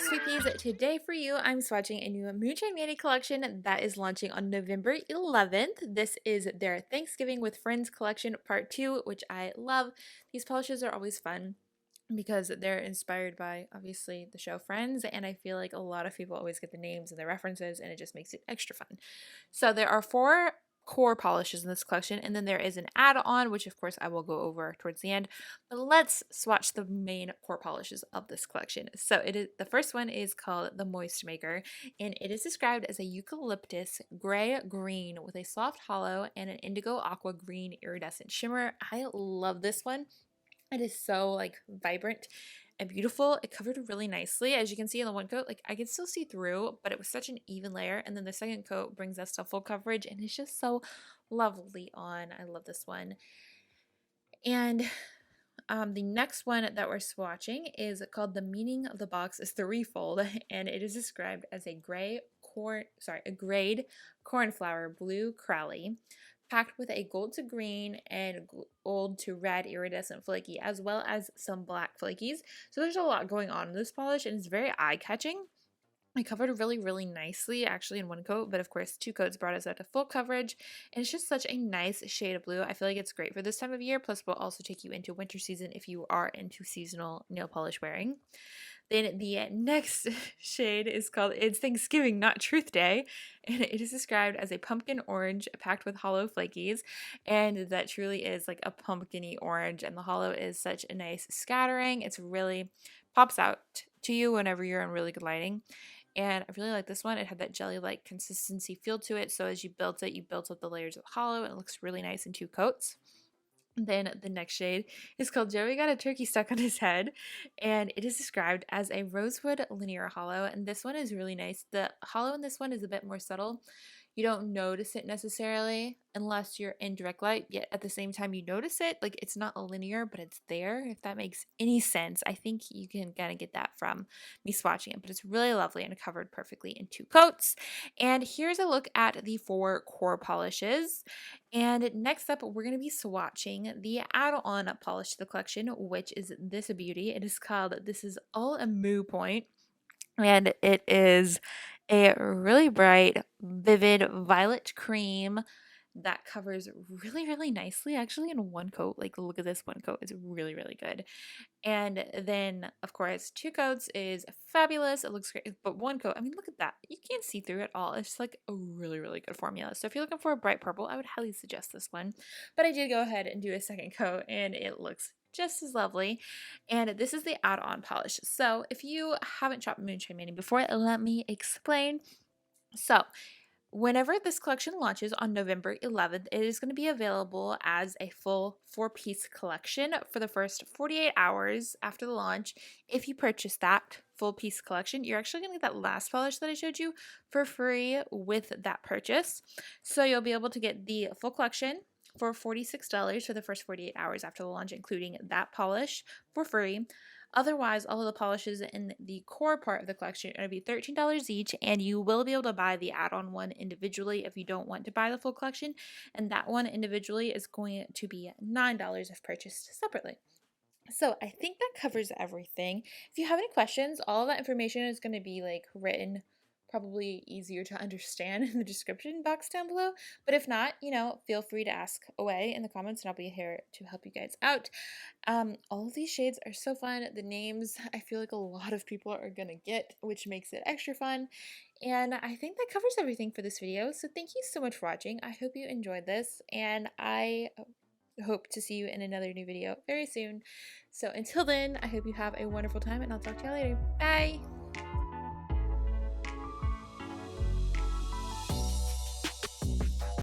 Sweetpeas, today for you, I'm swatching a new Moonshine collection that is launching on November 11th. This is their Thanksgiving with Friends collection part 2, which I love. These polishes are always fun because they're inspired by obviously the show Friends, and I feel like a lot of people always get the names and the references, and it just makes it extra fun. So there are 4 core polishes in this collection, and then there is an add-on, which of course I will go over towards the end. But let's swatch the main core polishes of this collection. So it is, the first one is called the Moistmaker, and it is described as a eucalyptus gray green with a soft hollow and an indigo aqua green iridescent shimmer. I love this one. It is so like vibrant and beautiful. It covered really nicely. As you can see in the one coat, like I can still see through, but it was such an even layer. And then the second coat brings us to full coverage, and it's just so lovely on. I love this one. And the next one that we're swatching is called The Meaning of the Box is Threefold, and it is described as a a grade cornflower blue crowley, packed with a gold to green and gold to red iridescent flaky, as well as some black flakies. So there's a lot going on in this polish, and it's very eye-catching. I covered really nicely actually in one coat, but of course 2 coats brought us up to full coverage, and it's just such a nice shade of blue. I feel like it's great for this time of year, plus will also take you into winter season if you are into seasonal nail polish wearing. Then the next shade is called It's Thanksgiving, Not Truth Day, and it is described as a pumpkin orange packed with hollow flakies, and that truly is like a pumpkin-y orange, and the hollow is such a nice scattering. It's really pops out to you whenever you're in really good lighting. And I really like this one. It had that jelly-like consistency feel to it, so as you built it, you built up the layers of hollow, and it looks really nice in 2 coats. Then the next shade is called Joey Got a Turkey Stuck on His Head, and it is described as a rosewood linear hollow, and this one is really nice. The hollow in this one is a bit more subtle. You don't notice it necessarily unless you're in direct light, yet at the same time you notice it. Like it's not a linear, but it's there, if that makes any sense. I think you can kind of get that from me swatching it, but it's really lovely and covered perfectly in 2 coats. And here's a look at the 4 core polishes. And next up, we're going to be swatching the add-on polish to the collection, which is this beauty. It is called This Is All a Moo Point, and it is a really bright, vivid violet cream that covers really nicely actually in one coat. Like look at this one coat. It's really good. And then of course 2 coats is fabulous. It looks great. But one coat, I mean look at that. You can't see through it all. It's just like a really good formula. So if you're looking for a bright purple, I would highly suggest this one. But I did go ahead and do a second coat, and it looks just as lovely. And this is the add-on polish. So if you haven't shopped Moonshine Mania before, let me explain. So whenever this collection launches on November 11th, it is going to be available as a full 4-piece collection for the first 48 hours after the launch. If you purchase that full piece collection, you're actually going to get that last polish that I showed you for free with that purchase. So you'll be able to get the full collection for $46 for the first 48 hours after the launch, including that polish for free. Otherwise, all of the polishes in the core part of the collection are going to be $13 each, and you will be able to buy the add-on one individually if you don't want to buy the full collection, and that one individually is going to be $9 if purchased separately. So I think that covers everything. If you have any questions, all of that information is going to be like written probably easier to understand in the description box down below. But if not, feel free to ask away in the comments, and I'll be here to help you guys out. All of these shades are so fun. The names, I feel like a lot of people are going to get, which makes it extra fun. And I think that covers everything for this video. So thank you so much for watching. I hope you enjoyed this, and I hope to see you in another new video very soon. So until then, I hope you have a wonderful time, and I'll talk to you later. Bye!